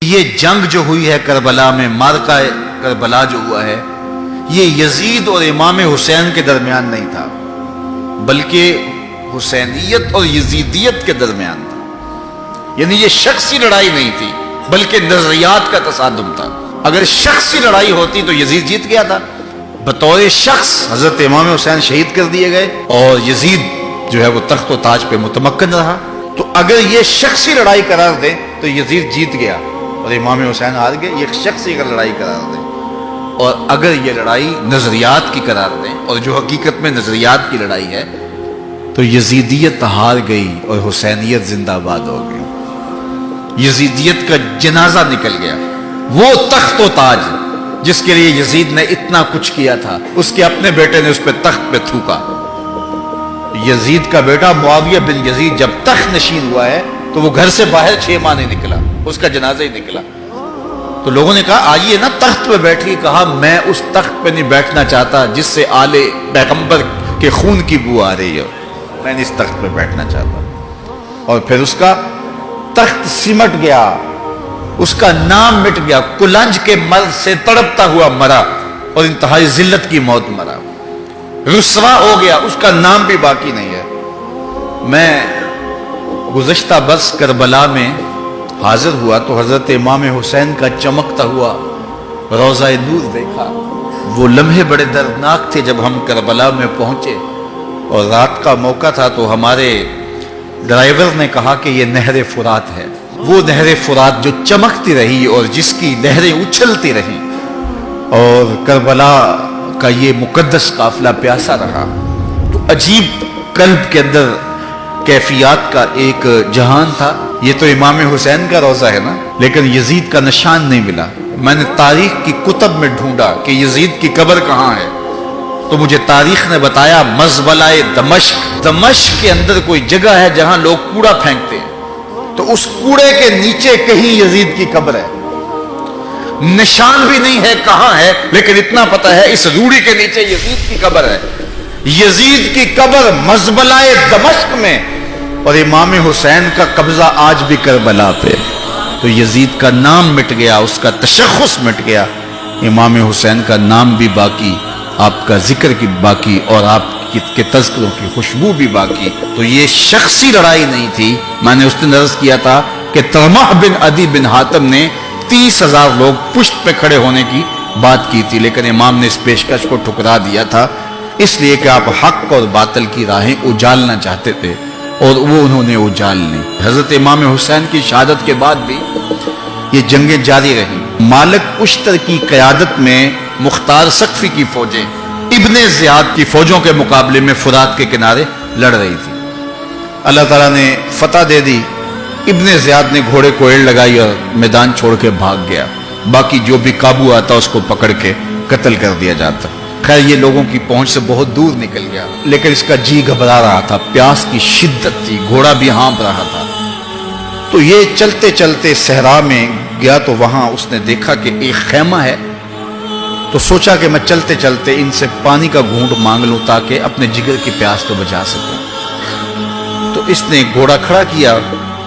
یہ جنگ جو ہوئی ہے کربلا میں، مارکہ کربلا جو ہوا ہے، یہ یزید اور امام حسین کے درمیان نہیں تھا، بلکہ حسینیت اور یزیدیت کے درمیان تھا۔ یعنی یہ شخصی لڑائی نہیں تھی بلکہ نظریات کا تصادم تھا۔ اگر شخصی لڑائی ہوتی تو یزید جیت گیا تھا، بطور شخص حضرت امام حسین شہید کر دیے گئے اور یزید جو ہے وہ تخت و تاج پہ متمکن رہا۔ تو اگر یہ شخصی لڑائی قرار دیں تو یزید جیت گیا اور امام حسین ہار گئے، یہ شخصی اگر لڑائی قرار دیں۔ اور اگر یہ لڑائی نظریات کی قرار دیں، اور جو حقیقت میں نظریات کی لڑائی ہے، تو یزیدیت ہار گئی اور حسینیت زندہ باد ہو گئی۔ یزیدیت کا جنازہ نکل گیا۔ وہ تخت و تاج جس کے لیے یزید نے اتنا کچھ کیا تھا، اس کے اپنے بیٹے نے اس پہ تخت پہ تھوکا۔ یزید کا بیٹا معاویہ بن یزید جب تخت نشین ہوا ہے تو وہ گھر سے باہر 6 ماہ نہیں نکلا، اس کا جنازہ ہی نکلا۔ تو لوگوں نے کہا آئیے نا تخت پہ بیٹھیے، کہا میں اس تخت پہ نہیں بیٹھنا چاہتا جس سے آل پیغمبر کے خون کی بو آ رہی ہے، میں نہیں اس تخت پہ بیٹھنا چاہتا۔ اور پھر اس کا تخت سمٹ گیا، اس کا نام مٹ گیا، کلنج کے مرض سے تڑپتا ہوا مرا اور انتہائی ذلت کی موت مرا، رسوا ہو گیا، اس کا نام بھی باقی نہیں ہے۔ میں گزشتہ برس کربلا میں حاضر ہوا تو حضرت امام حسین کا چمکتا ہوا روضہ نور دیکھا۔ وہ لمحے بڑے دردناک تھے جب ہم کربلا میں پہنچے اور رات کا موقع تھا، تو ہمارے ڈرائیور نے کہا کہ یہ نہر فرات ہے، وہ نہر فرات جو چمکتی رہی اور جس کی لہریں اچھلتی رہیں، اور کربلا کا یہ مقدس قافلہ پیاسا رہا۔ تو عجیب قلب کے اندر کیفیات کا ایک جہان تھا۔ یہ تو امام حسین کا روضہ ہے نا، لیکن یزید کا نشان نہیں ملا۔ میں نے تاریخ کی کتب میں ڈھونڈا کہ یزید کی قبر کہاں ہے، تو مجھے تاریخ نے بتایا مزبلہ دمشق، دمشق کے اندر کوئی جگہ ہے جہاں لوگ کوڑا پھینکتے ہیں، تو اس کوڑے کے نیچے کہیں یزید کی قبر ہے۔ نشان بھی نہیں ہے کہاں ہے، لیکن اتنا پتا ہے اس روڑی کے نیچے یزید کی قبر ہے۔ یزید کی قبر مزبلہ دمشق میں، اور امام حسین کا قبضہ آج بھی کربلا پہ۔ تو یزید کا نام مٹ گیا، اس کا تشخص مٹ گیا، امام حسین کا نام بھی باقی، آپ کا ذکر کی باقی، اور آپ کے تذکروں کی خوشبو بھی باقی۔ تو یہ شخصی لڑائی نہیں تھی۔ میں نے اس دن عرض کیا تھا کہ طلحہ بن عدی بن حاتم نے 30,000 لوگ پشت پہ کھڑے ہونے کی بات کی تھی، لیکن امام نے اس پیشکش کو ٹھکرا دیا تھا، اس لیے کہ آپ حق اور باطل کی راہیں اجالنا چاہتے تھے، اور وہ انہوں نے اجال لی۔ حضرت امام حسین کی شہادت کے بعد بھی یہ جنگیں جاری رہیں۔ مالک اشتر کی قیادت میں مختار سقفی کی فوجیں ابن زیاد کی فوجوں کے مقابلے میں فرات کے کنارے لڑ رہی تھی۔ اللہ تعالیٰ نے فتح دے دی، ابن زیاد نے گھوڑے کو ایڑ لگائی اور میدان چھوڑ کے بھاگ گیا، باقی جو بھی قابو آتا اس کو پکڑ کے قتل کر دیا جاتا۔ خیر یہ لوگوں کی پہنچ سے بہت دور نکل گیا، لیکن اس کا جی گھبرا رہا تھا، پیاس کی شدت تھی، گھوڑا بھی ہانپ رہا تھا۔ تو یہ چلتے چلتے صحرا میں گیا تو وہاں اس نے دیکھا کہ ایک خیمہ ہے، تو سوچا کہ میں چلتے چلتے ان سے پانی کا گھونٹ مانگ لوں تاکہ اپنے جگر کی پیاس تو بچا سکوں۔ تو اس نے گھوڑا کھڑا کیا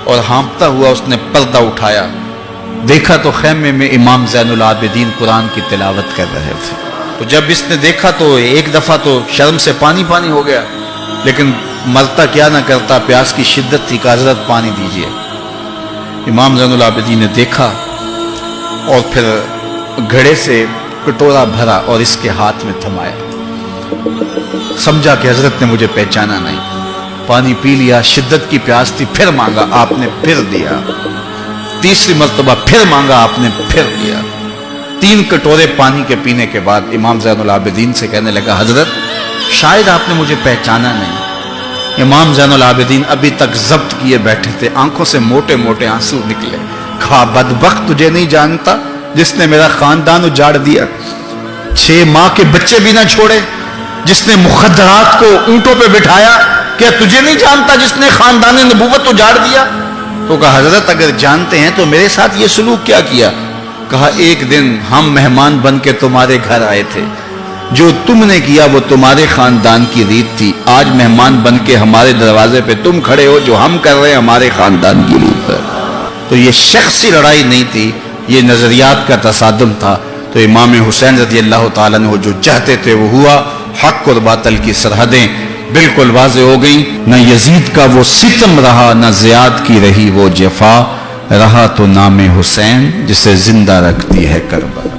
اور ہانپتا ہوا اس نے پردہ اٹھایا، دیکھا تو خیمے میں امام زین العابدین قرآن کی تلاوت کر رہے تھے۔ تو جب اس نے دیکھا تو ایک دفعہ تو شرم سے پانی پانی ہو گیا، لیکن مرتا کیا نہ کرتا، پیاس کی شدت تھی کہ حضرت پانی دیجئے۔ امام زین العابدین نے دیکھا اور پھر گھڑے سے کٹورا بھرا اور اس کے ہاتھ میں تھمایا، سمجھا کہ حضرت نے مجھے پہچانا نہیں، پانی پی لیا، شدت کی پیاس تھی، پھر مانگا، آپ نے پھر دیا، تیسری مرتبہ پھر مانگا، آپ نے پھر دیا۔ 3 کٹورے پانی کے پینے کے بعد امام زین العابدین سے کہنے لگا حضرت شاید آپ نے مجھے پہچانا نہیں۔ امام زین العابدین ابھی تک ضبط کیے بیٹھے تھے، آنکھوں سے موٹے موٹے آنسو نکلے۔ کہا بدبخت تجھے نہیں جانتا جس نے میرا خاندان اجاڑ دیا، 6 ماہ کے بچے بھی نہ چھوڑے، جس نے مخدرات کو اونٹوں پہ بٹھایا، کیا تجھے نہیں جانتا جس نے خاندان نبوت اجاڑ دیا؟ تو کہا حضرت اگر جانتے ہیں تو میرے ساتھ یہ سلوک کیا کیا؟ کہا ایک دن ہم مہمان بن کے تمہارے گھر آئے تھے، جو تم نے کیا وہ تمہارے خاندان کی ریت تھی، آج مہمان بن کے ہمارے دروازے پہ تم کھڑے ہو، جو ہم کر رہے ہیں ہمارے خاندان کی ریت ہے۔ تو یہ شخصی لڑائی نہیں تھی یہ نظریات کا تصادم تھا، تو امام حسین رضی اللہ تعالیٰ عنہ جو چاہتے تھے وہ ہوا، حق اور باطل کی سرحدیں بالکل واضح ہو گئیں، نہ یزید کا وہ ستم رہا، نہ زیاد کی رہی وہ جفا، رہا تو نام حسین جسے زندہ رکھتی ہے کربلا۔